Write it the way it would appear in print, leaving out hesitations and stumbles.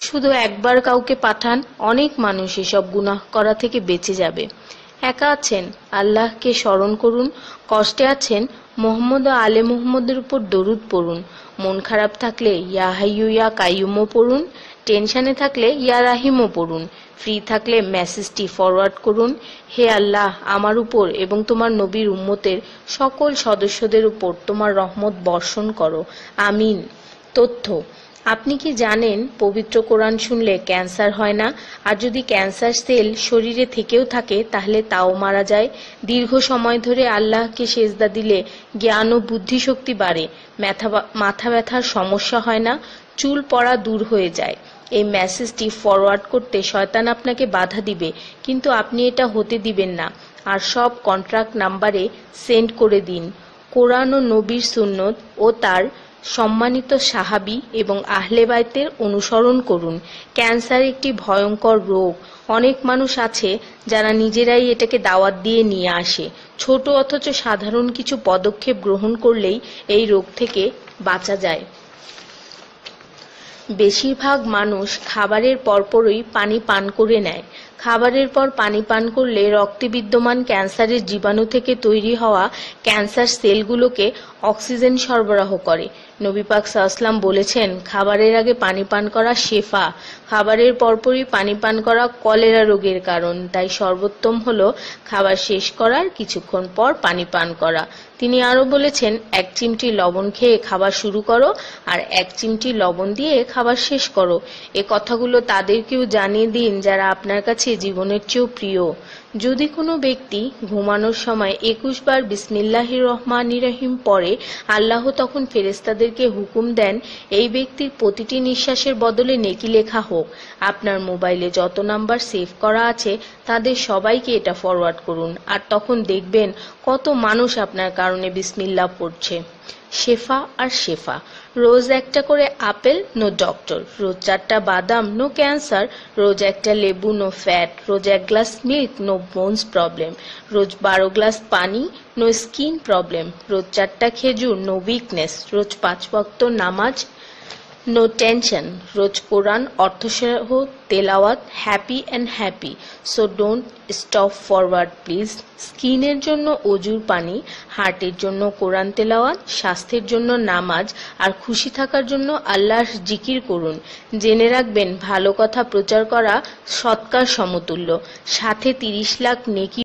শুধু একবার কাউকে পাঠান, অনেক মানুষ এসব গুনাহ করা থেকে বেঁচে যাবে। একা আছেন, আল্লাহকে স্মরণ করুন। কষ্টে আছেন, মোহাম্মদ ও আলে মুহাম্মদের উপর দরুদ পড়ুন। মন খারাপ থাকলে ইয়া হাইয়ু ইয়া কাইয়ুমও পড়ুন। টেনশনে থাকলে ইয়া রাহিমও পড়ুন। ফ্রি থাকলে মেসেজটি ফরওয়ার্ড করুন, হে আল্লাহ, আমার উপর এবং তোমার নবীর উম্মতের সকল সদস্যদের উপর তোমার রহমত বর্ষণ করো, আমিন। তথ্য: আপনি কি জানেন পবিত্র কোরআন শুনলে ক্যান্সার হয় না? আর যদি ক্যান্সার সেল শরীরে থেকেও থাকে তাহলে তাও মারা যায়। দীর্ঘ সময় ধরে আল্লাহকে সেজদা দিলে জ্ঞান ও বুদ্ধিশক্তি বাড়ে। মাথা ব্যথার সমস্যা হয় না, চুল পড়া দূর হয়ে যায়। এই মেসেজটি ফরওয়ার্ড করতে শয়তান আপনাকে বাধা দিবে, কিন্তু আপনি এটা হতে দিবেন না। আর সব কন্ট্রাক্ট নাম্বারে সেন্ড করে দিন। কোরআন ও নবীর সুন্নত ও তার সম্মানিত সাহাবী এবং আহলে বাইতের অনুসরণ করুন। ক্যান্সার একটি ভয়ঙ্কর রোগ। অনেক মানুষ আছে যারা নিজেরাই এটাকে দাওয়াত দিয়ে নিয়ে আসে। ছোট অথচ সাধারণ কিছু পদক্ষেপ গ্রহণ করলেই এই রোগ থেকে বাঁচা যায়। বেশিরভাগ মানুষ খাবারের পরপরই পানি পান করে নেয়। খাবারের পর পানি পান করলে রক্তে বিদ্যমান ক্যান্সারের জীবাণু থেকে তৈরি হওয়া ক্যান্সার সেলগুলোকে অক্সিজেন সরবরাহ করে। নবী পাক সাল্লাল্লাহু বলেছেন, খাবারের আগে পানি পান করা শেফা। খাবারের পরপরই পানি পান করা কলেরা রোগের কারণ। তাই সর্বোত্তম হলো খাবার শেষ করার কিছুক্ষণ পর পানি পান করা। তিনি আরো বলেছেন, 1 চিমটি লবণ খেয়ে খাবার শুরু করো আর 1 চিমটি লবণ দিয়ে খাবার শেষ করো। এ কথাগুলো তাদেরকেও জানিয়ে দিন যারা আপনার কাছে জীবনের চেয়েও প্রিয়। যদি কোনো ব্যক্তি ঘুমানোর সময় 21 বার বিসমিল্লাহির রহমানির রহিম পড়ে, আল্লাহ তখন ফেরেশতাদেরকে হুকুম দেন এই ব্যক্তির প্রতিটি নিঃশ্বাসের বদলে নেকি লেখা হোক। আপনার মোবাইলে যত নাম্বার সেভ করা আছে তাদের সবাইকে এটা ফরওয়ার্ড করুন, আর তখন দেখবেন কত মানুষ আপনার কারণে বিসমিল্লাহ পড়ছে। শেফা আর শেফা। রোজ একটা করে আপেল, নো ডক্টর। রোজ 4টা বাদাম, নো ক্যান্সার। রোজ একটা লেবু, নো ফ্যাট। রোজ 1 glass milk, no bones problem. রোজ 12 গ্লাস পানি, নো স্কিন প্রবলেম। রোজ 4টা খেজুর, নো উইকনেস। রোজ 5 ওয়াক্ত নামাজ, নো টেনশন। রোজ কোরআন অর্থসহ তেলাওয়াত, happy and happy. So don't stop forward please. স্কিনের জন্য অজুর পানি, হার্টের জন্য কোরআন তেলাওয়াত, স্বাস্থ্যের জন্য নামাজ, আর খুশি থাকার জন্য আল্লাহর জিকির করুন। জেনে রাখবেন, ভালো কথা প্রচার করা সৎকার সমতুল্য, সাথে 30 লাখ নেকি